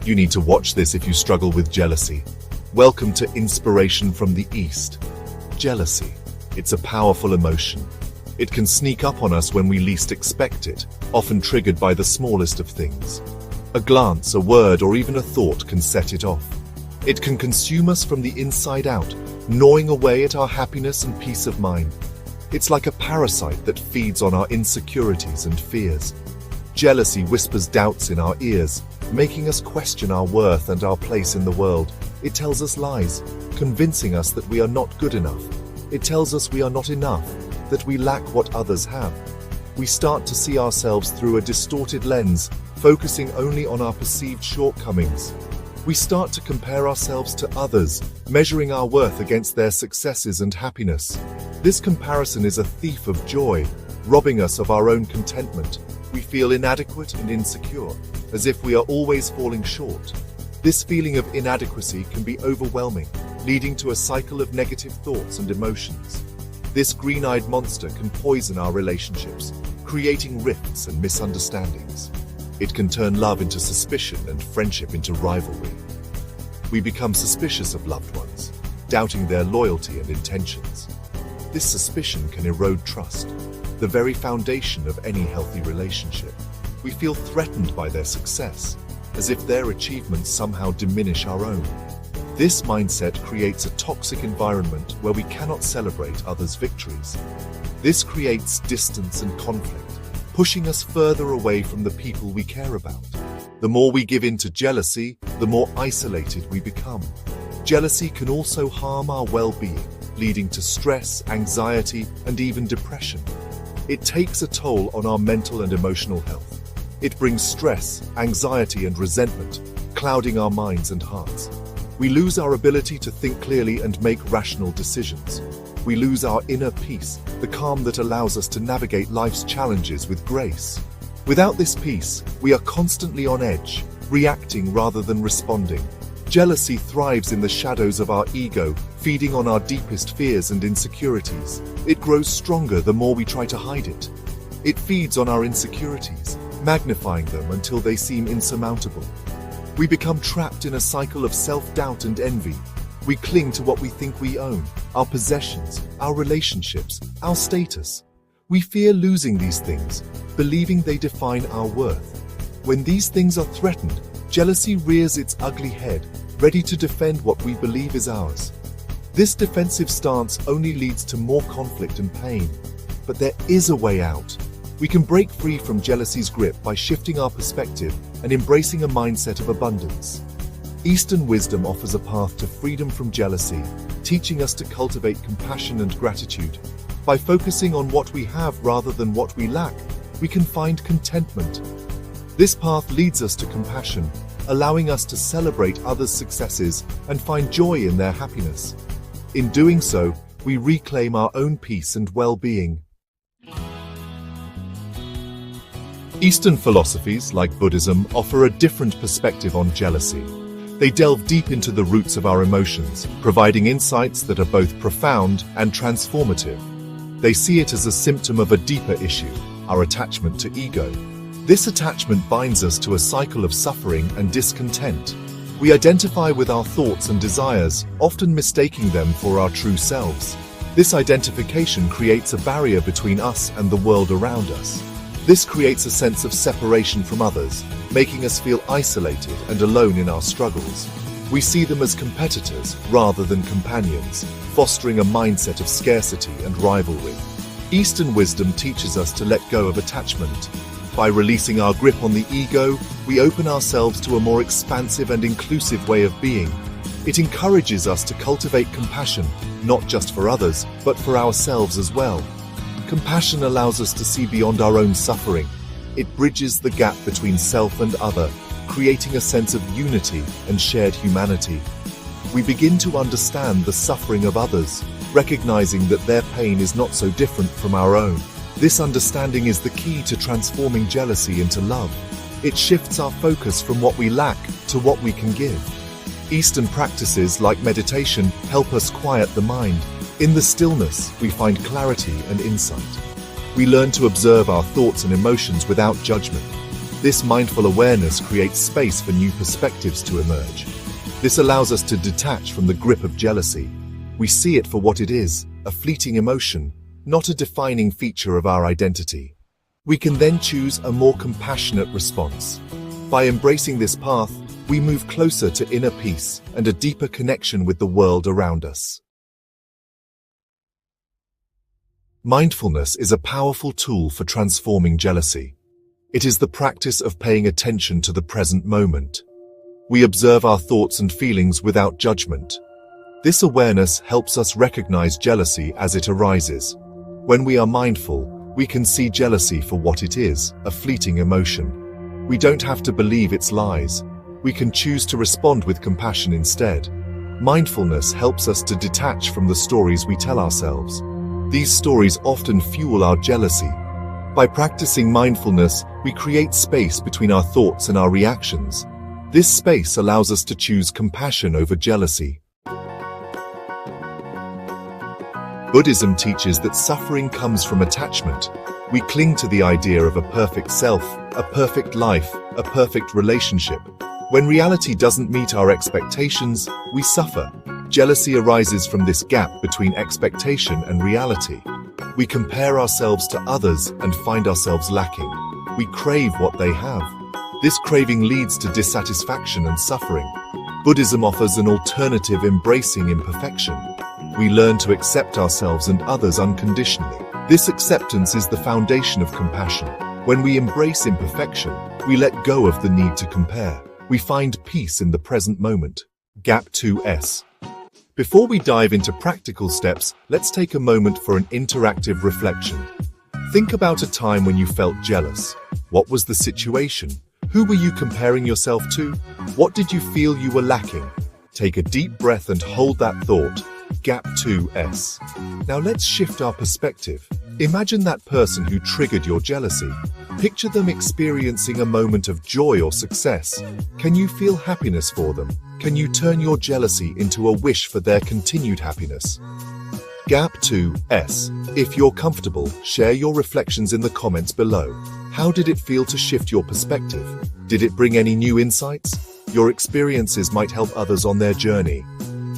You need to watch this if you struggle with jealousy. Welcome to Inspiration from the East. Jealousy. It's a powerful emotion. It can sneak up on us when we least expect it, often triggered by the smallest of things. A glance, a word, or even a thought can set it off. It can consume us from the inside out, gnawing away at our happiness and peace of mind. It's like a parasite that feeds on our insecurities and fears. Jealousy whispers doubts in our ears, making us question our worth and our place in the world. It tells us lies, convincing us that we are not good enough. It tells us we are not enough, that we lack what others have. We start to see ourselves through a distorted lens, focusing only on our perceived shortcomings. We start to compare ourselves to others, measuring our worth against their successes and happiness. This comparison is a thief of joy, robbing us of our own contentment. We feel inadequate and insecure, as if we are always falling short. This feeling of inadequacy can be overwhelming, leading to a cycle of negative thoughts and emotions. This green-eyed monster can poison our relationships, creating rifts and misunderstandings. It can turn love into suspicion and friendship into rivalry. We become suspicious of loved ones, doubting their loyalty and intentions. This suspicion can erode trust, the very foundation of any healthy relationship. We feel threatened by their success, as if their achievements somehow diminish our own. This mindset creates a toxic environment where we cannot celebrate others' victories. This creates distance and conflict, pushing us further away from the people we care about. The more we give in to jealousy, the more isolated we become. Jealousy can also harm our well-being, leading to stress, anxiety, and even depression. It takes a toll on our mental and emotional health. It brings stress, anxiety, and resentment, clouding our minds and hearts. We lose our ability to think clearly and make rational decisions. We lose our inner peace, the calm that allows us to navigate life's challenges with grace. Without this peace, we are constantly on edge, reacting rather than responding. Jealousy thrives in the shadows of our ego, feeding on our deepest fears and insecurities. It grows stronger the more we try to hide it. It feeds on our insecurities, magnifying them until they seem insurmountable. We become trapped in a cycle of self-doubt and envy. We cling to what we think we own, our possessions, our relationships, our status. We fear losing these things, believing they define our worth. When these things are threatened, jealousy rears its ugly head, ready to defend what we believe is ours. This defensive stance only leads to more conflict and pain. But there is a way out. We can break free from jealousy's grip by shifting our perspective and embracing a mindset of abundance. Eastern wisdom offers a path to freedom from jealousy, teaching us to cultivate compassion and gratitude. By focusing on what we have rather than what we lack, we can find contentment. This path leads us to compassion, allowing us to celebrate others' successes and find joy in their happiness. In doing so, we reclaim our own peace and well-being. Eastern philosophies, like Buddhism, offer a different perspective on jealousy. They delve deep into the roots of our emotions, providing insights that are both profound and transformative. They see it as a symptom of a deeper issue, our attachment to ego. This attachment binds us to a cycle of suffering and discontent. We identify with our thoughts and desires, often mistaking them for our true selves. This identification creates a barrier between us and the world around us. This creates a sense of separation from others, making us feel isolated and alone in our struggles. We see them as competitors rather than companions, fostering a mindset of scarcity and rivalry. Eastern wisdom teaches us to let go of attachment. By releasing our grip on the ego, we open ourselves to a more expansive and inclusive way of being. It encourages us to cultivate compassion, not just for others, but for ourselves as well. Compassion allows us to see beyond our own suffering. It bridges the gap between self and other, creating a sense of unity and shared humanity. We begin to understand the suffering of others, recognizing that their pain is not so different from our own. This understanding is the key to transforming jealousy into love. It shifts our focus from what we lack to what we can give. Eastern practices like meditation help us quiet the mind. In the stillness, we find clarity and insight. We learn to observe our thoughts and emotions without judgment. This mindful awareness creates space for new perspectives to emerge. This allows us to detach from the grip of jealousy. We see it for what it is, a fleeting emotion, not a defining feature of our identity. We can then choose a more compassionate response. By embracing this path, we move closer to inner peace and a deeper connection with the world around us. Mindfulness is a powerful tool for transforming jealousy. It is the practice of paying attention to the present moment. We observe our thoughts and feelings without judgment. This awareness helps us recognize jealousy as it arises. When we are mindful, we can see jealousy for what it is, a fleeting emotion. We don't have to believe its lies. We can choose to respond with compassion instead. Mindfulness helps us to detach from the stories we tell ourselves. These stories often fuel our jealousy. By practicing mindfulness, we create space between our thoughts and our reactions. This space allows us to choose compassion over jealousy. Buddhism teaches that suffering comes from attachment. We cling to the idea of a perfect self, a perfect life, a perfect relationship. When reality doesn't meet our expectations, we suffer. Jealousy arises from this gap between expectation and reality. We compare ourselves to others and find ourselves lacking. We crave what they have. This craving leads to dissatisfaction and suffering. Buddhism offers an alternative, embracing imperfection. We learn to accept ourselves and others unconditionally. This acceptance is the foundation of compassion. When we embrace imperfection, we let go of the need to compare. We find peace in the present moment. Gap 2S. Before we dive into practical steps, let's take a moment for an interactive reflection. Think about a time when you felt jealous. What was the situation? Who were you comparing yourself to? What did you feel you were lacking? Take a deep breath and hold that thought. Gap 2S. Now let's shift our perspective. Imagine that person who triggered your jealousy. Picture them experiencing a moment of joy or success. Can you feel happiness for them? Can you turn your jealousy into a wish for their continued happiness? Gap 2S. If you're comfortable, share your reflections in the comments below. How did it feel to shift your perspective? Did it bring any new insights? Your experiences might help others on their journey.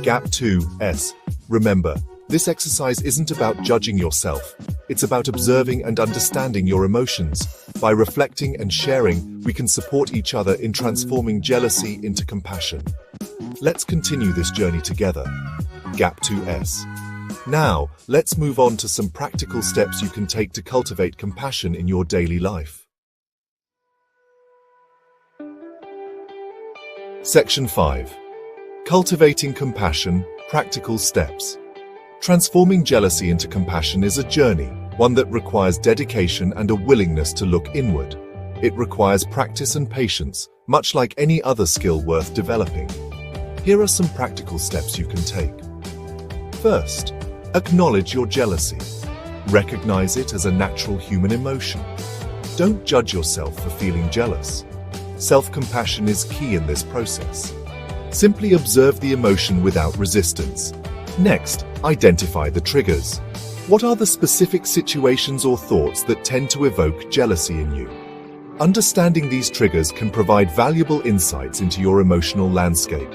Gap 2S. Remember, this exercise isn't about judging yourself. It's about observing and understanding your emotions. By reflecting and sharing, we can support each other in transforming jealousy into compassion. Let's continue this journey together. Gap 2S. Now, let's move on to some practical steps you can take to cultivate compassion in your daily life. Section 5. Cultivating compassion, practical steps. Transforming jealousy into compassion is a journey, one that requires dedication and a willingness to look inward. It requires practice and patience, much like any other skill worth developing. Here are some practical steps you can take. First, acknowledge your jealousy. Recognize it as a natural human emotion. Don't judge yourself for feeling jealous. Self-compassion is key in this process. Simply observe the emotion without resistance. Next, identify the triggers. What are the specific situations or thoughts that tend to evoke jealousy in you? Understanding these triggers can provide valuable insights into your emotional landscape.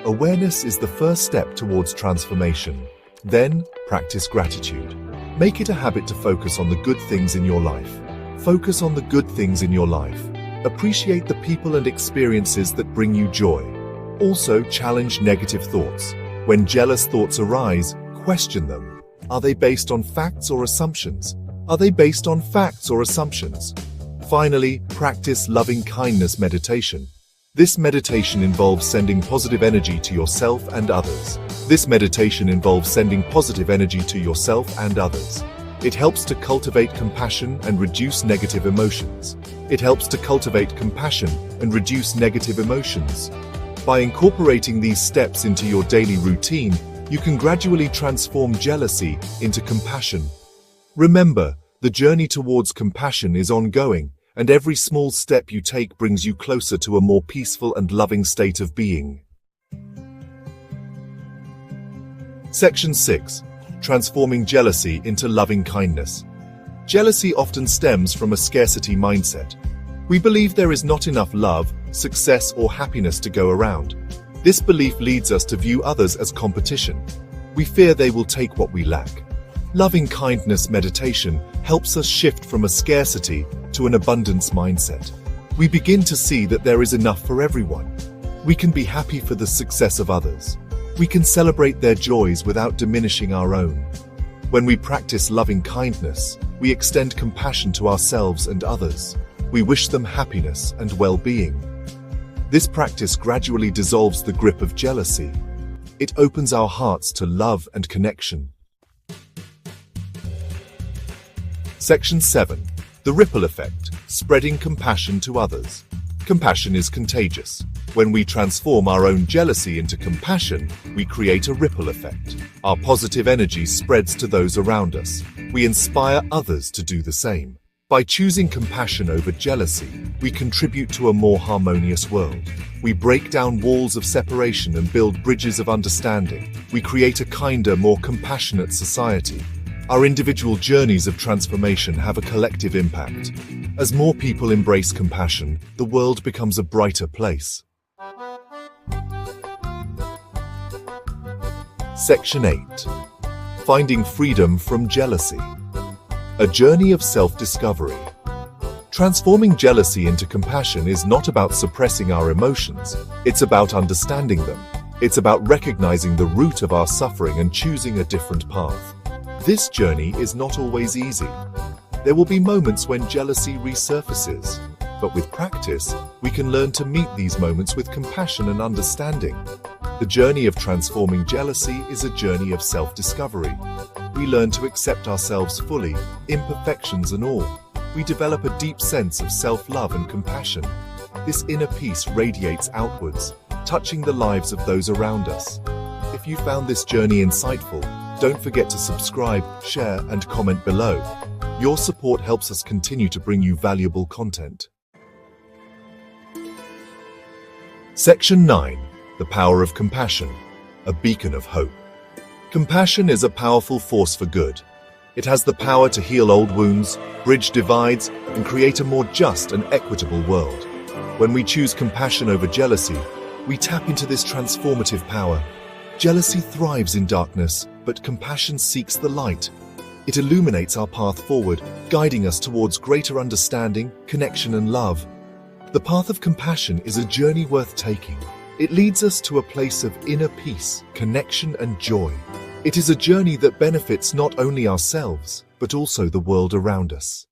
Awareness is the first step towards transformation. Then, practice gratitude. Make it a habit to focus on the good things in your life. Focus on the good things in your life. Appreciate the people and experiences that bring you joy. Also, challenge negative thoughts. When jealous thoughts arise, question them. Are they based on facts or assumptions? Are they based on facts or assumptions? Finally, practice loving-kindness meditation. This meditation involves sending positive energy to yourself and others. It helps to cultivate compassion and reduce negative emotions. By incorporating these steps into your daily routine, you can gradually transform jealousy into compassion. Remember, the journey towards compassion is ongoing, and every small step you take brings you closer to a more peaceful and loving state of being. Section 6. Transforming jealousy into loving kindness. Jealousy often stems from a scarcity mindset. We believe there is not enough love, success, or happiness to go around. This belief leads us to view others as competition. We fear they will take what we lack. Loving kindness meditation helps us shift from a scarcity to an abundance mindset. We begin to see that there is enough for everyone. We can be happy for the success of others. We can celebrate their joys without diminishing our own. When we practice loving kindness, we extend compassion to ourselves and others. We wish them happiness and well-being. This practice gradually dissolves the grip of jealousy. It opens our hearts to love and connection. Section 7. The ripple effect, spreading compassion to others. Compassion is contagious. When we transform our own jealousy into compassion, we create a ripple effect. Our positive energy spreads to those around us. We inspire others to do the same. By choosing compassion over jealousy, we contribute to a more harmonious world. We break down walls of separation and build bridges of understanding. We create a kinder, more compassionate society. Our individual journeys of transformation have a collective impact. As more people embrace compassion, the world becomes a brighter place. Section 8. Finding freedom from jealousy. A journey of self-discovery. Transforming jealousy into compassion is not about suppressing our emotions. It's about understanding them. It's about recognizing the root of our suffering and choosing a different path. This journey is not always easy. There will be moments when jealousy resurfaces, but with practice, we can learn to meet these moments with compassion and understanding. The journey of transforming jealousy is a journey of self-discovery. We learn to accept ourselves fully, imperfections and all. We develop a deep sense of self-love and compassion. This inner peace radiates outwards, touching the lives of those around us. If you found this journey insightful, don't forget to subscribe, share, and comment below. Your support helps us continue to bring you valuable content. Section 9. The power of compassion, a beacon of hope. Compassion is a powerful force for good. It has the power to heal old wounds, bridge divides, and create a more just and equitable world. When we choose compassion over jealousy, we tap into this transformative power. Jealousy thrives in darkness, but compassion seeks the light. It illuminates our path forward, guiding us towards greater understanding, connection, and love. The path of compassion is a journey worth taking. It leads us to a place of inner peace, connection, and joy. It is a journey that benefits not only ourselves, but also the world around us.